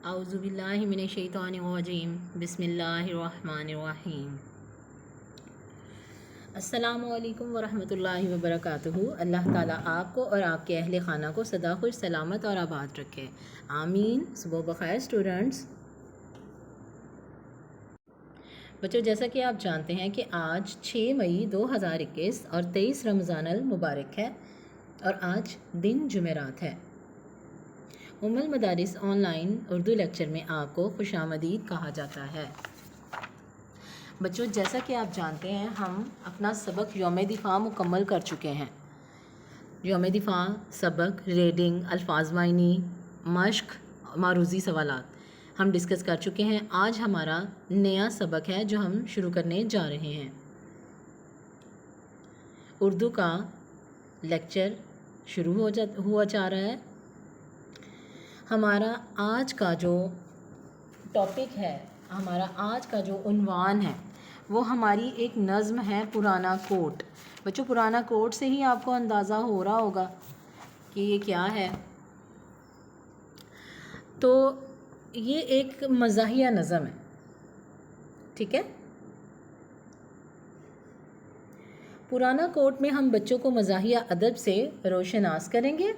اعوذ باللہ من الشیطان الرجیم بسم اللہ الرحمن الرحیم۔ السلام علیکم ورحمۃ اللہ وبرکاتہ۔ اللہ تعالیٰ آپ کو اور آپ کے اہل خانہ کو سدا خوش سلامت اور آباد رکھے، آمین۔ صبح بخیر اسٹوڈنٹس۔ بچوں، جیسا کہ آپ جانتے ہیں کہ آج 6 مئی 2021 اور 23 رمضان المبارک ہے اور آج دن جمعرات ہے۔ ام المدارس آن لائن اردو لیکچر میں آپ کو خوش آمدید کہا جاتا ہے۔ بچوں، جیسا کہ آپ جانتے ہیں ہم اپنا سبق یوم دفاع مکمل کر چکے ہیں۔ یوم دفاع سبق ریڈنگ، الفاظ معنی، مشق، معروضی سوالات ہم ڈسکس کر چکے ہیں۔ آج ہمارا نیا سبق ہے جو ہم شروع کرنے جا رہے ہیں۔ اردو کا لیکچر شروع ہوا جا رہا ہے۔ ہمارا آج کا جو ٹاپک ہے، ہمارا آج کا جو عنوان ہے وہ ہماری ایک نظم ہے، پرانا کوٹ۔ بچوں، پرانا کوٹ سے ہی آپ کو اندازہ ہو رہا ہوگا کہ یہ کیا ہے۔ تو یہ ایک مزاحیہ نظم ہے، ٹھیک ہے۔ پرانا کوٹ میں ہم بچوں کو مزاحیہ ادب سے روشناس کریں گے۔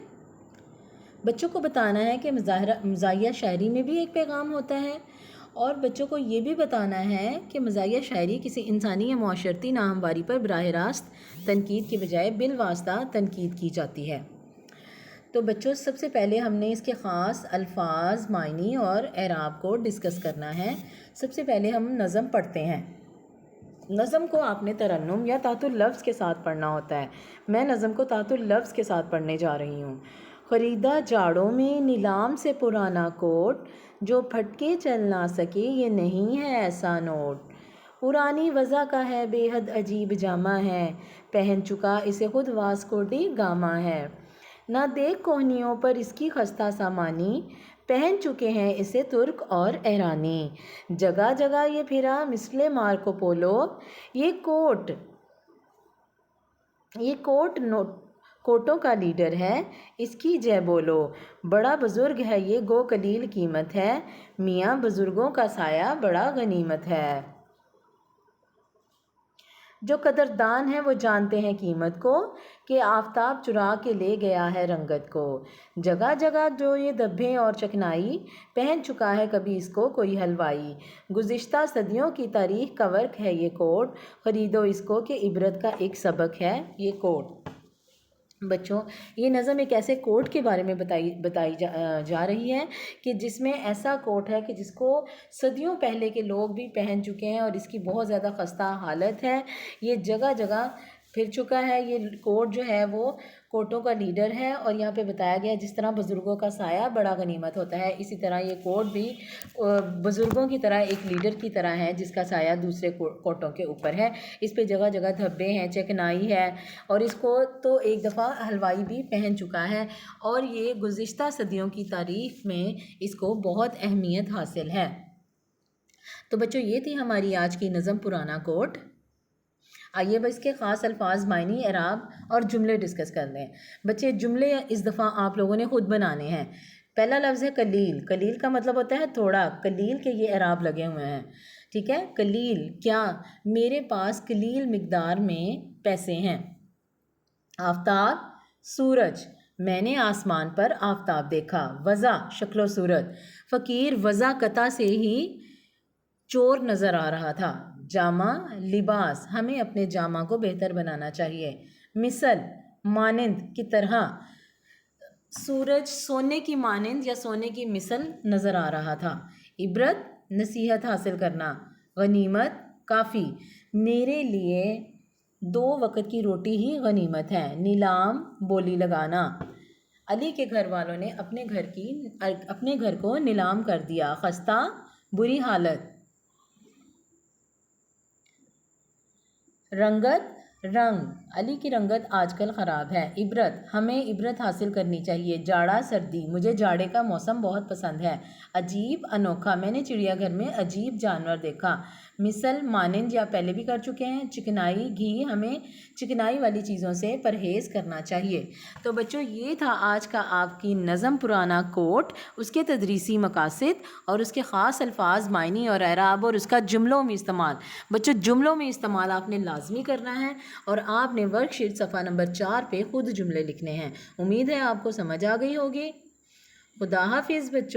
بچوں کو بتانا ہے کہ مزاحیہ شاعری میں بھی ایک پیغام ہوتا ہے، اور بچوں کو یہ بھی بتانا ہے کہ مزاحیہ شاعری کسی انسانی یا معاشرتی ناہمواری پر براہ راست تنقید کے بجائے بالواسطہ تنقید کی جاتی ہے۔ تو بچوں، سب سے پہلے ہم نے اس کے خاص الفاظ، معنی اور اعراب کو ڈسکس کرنا ہے۔ سب سے پہلے ہم نظم پڑھتے ہیں۔ نظم کو آپ نے ترنم یا تحت اللفظ کے ساتھ پڑھنا ہوتا ہے۔ میں نظم کو تحت اللفظ کے ساتھ پڑھنے جا رہی ہوں۔ خریدا جاڑوں میں نیلام سے پرانا کوٹ، جو پھٹ کے چل نہ سکے یہ نہیں ہے ایسا نوٹ۔ پرانی وضع کا ہے بے حد عجیب جامہ ہے، پہن چکا اسے خود واسکو ڈی گاما ہے۔ نہ دیکھ کوہنیوں پر اس کی خستہ سامانی، پہن چکے ہیں اسے ترک اور ایرانی۔ جگہ جگہ یہ پھرا مثل مارکو پولو، یہ کوٹوں کا لیڈر ہے، اس کی جے بولو۔ بڑا بزرگ ہے یہ گو قلیل قیمت ہے، میاں بزرگوں کا سایہ بڑا غنیمت ہے۔ جو قدردان ہیں وہ جانتے ہیں قیمت کو، کہ آفتاب چرا کے لے گیا ہے رنگت کو۔ جگہ جگہ جو یہ دبے اور چکنائی، پہن چکا ہے کبھی اس کو کوئی حلوائی۔ گزشتہ صدیوں کی تاریخ کا ورق ہے یہ کوٹ، خریدو اس کو کہ عبرت کا ایک سبق ہے یہ کوٹ۔ بچوں، یہ نظم ایک ایسے کوٹ کے بارے میں بتائی جا رہی ہے کہ جس میں ایسا کوٹ ہے کہ جس کو صدیوں پہلے کے لوگ بھی پہن چکے ہیں اور اس کی بہت زیادہ خستہ حالت ہے۔ یہ جگہ جگہ پھر چکا ہے۔ یہ کوٹ جو ہے وہ کوٹوں کا لیڈر ہے، اور یہاں پہ بتایا گیا ہے جس طرح بزرگوں کا سایہ بڑا غنیمت ہوتا ہے، اسی طرح یہ کوٹ بھی بزرگوں کی طرح ایک لیڈر کی طرح ہے جس کا سایہ دوسرے کوٹوں کے اوپر ہے۔ اس پہ جگہ جگہ دھبے ہیں، چکنائی ہے، اور اس کو تو ایک دفعہ حلوائی بھی پہن چکا ہے، اور یہ گزشتہ صدیوں کی تاریخ میں اس کو بہت اہمیت حاصل ہے۔ تو بچوں، یہ تھی ہماری آج کی نظم پرانا کوٹ۔ آئیے بس کے خاص الفاظ، معنی، اعراب اور جملے ڈسکس کر لیں۔ بچے، جملے اس دفعہ آپ لوگوں نے خود بنانے ہیں۔ پہلا لفظ ہے قلیل۔ قلیل کا مطلب ہوتا ہے تھوڑا۔ قلیل کے یہ اعراب لگے ہوئے ہیں، ٹھیک ہے۔ قلیل کیا؟ میرے پاس قلیل مقدار میں پیسے ہیں۔ آفتاب، سورج، میں نے آسمان پر آفتاب دیکھا۔ وضع، شکل و صورت، فقیر وضع قطع سے ہی چور نظر آ رہا تھا۔ جامہ، لباس، ہمیں اپنے جامہ کو بہتر بنانا چاہیے۔ مثل، مانند، کی طرح۔ سورج سونے کی مانند یا سونے کی مثل نظر آ رہا تھا۔ عبرت، نصیحت حاصل کرنا۔ غنیمت، کافی، میرے لیے 2 وقت کی روٹی ہی غنیمت ہے۔ نیلام، بولی لگانا۔ علی کے گھر والوں نے اپنے گھر کو نیلام کر دیا۔ خستہ، بری حالت۔ رنگت، رنگ، علی کی رنگت آج کل خراب ہے۔ عبرت، ہمیں عبرت حاصل کرنی چاہیے۔ جاڑا، سردی، مجھے جاڑے کا موسم بہت پسند ہے۔ عجیب، انوکھا، میں نے چڑیا گھر میں عجیب جانور دیکھا۔ مثل مانند یا پہلے بھی کر چکے ہیں، چکنائی گھی، ہمیں چکنائی والی چیزوں سے پرہیز کرنا چاہیے۔ تو بچوں یہ تھا آج کا آپ کی نظم پرانا کوٹ، اس کے تدریسی مقاصد اور اس کے خاص الفاظ، معنی اور اعراب اور اس کا جملوں میں استعمال۔ بچوں جملوں میں استعمال آپ نے لازمی کرنا ہے اور آپ نے ورک شیٹ صفحہ نمبر 4 پہ خود جملے لکھنے ہیں۔ امید ہے آپ کو سمجھ آ گئی ہوگی۔ خدا حافظ بچوں۔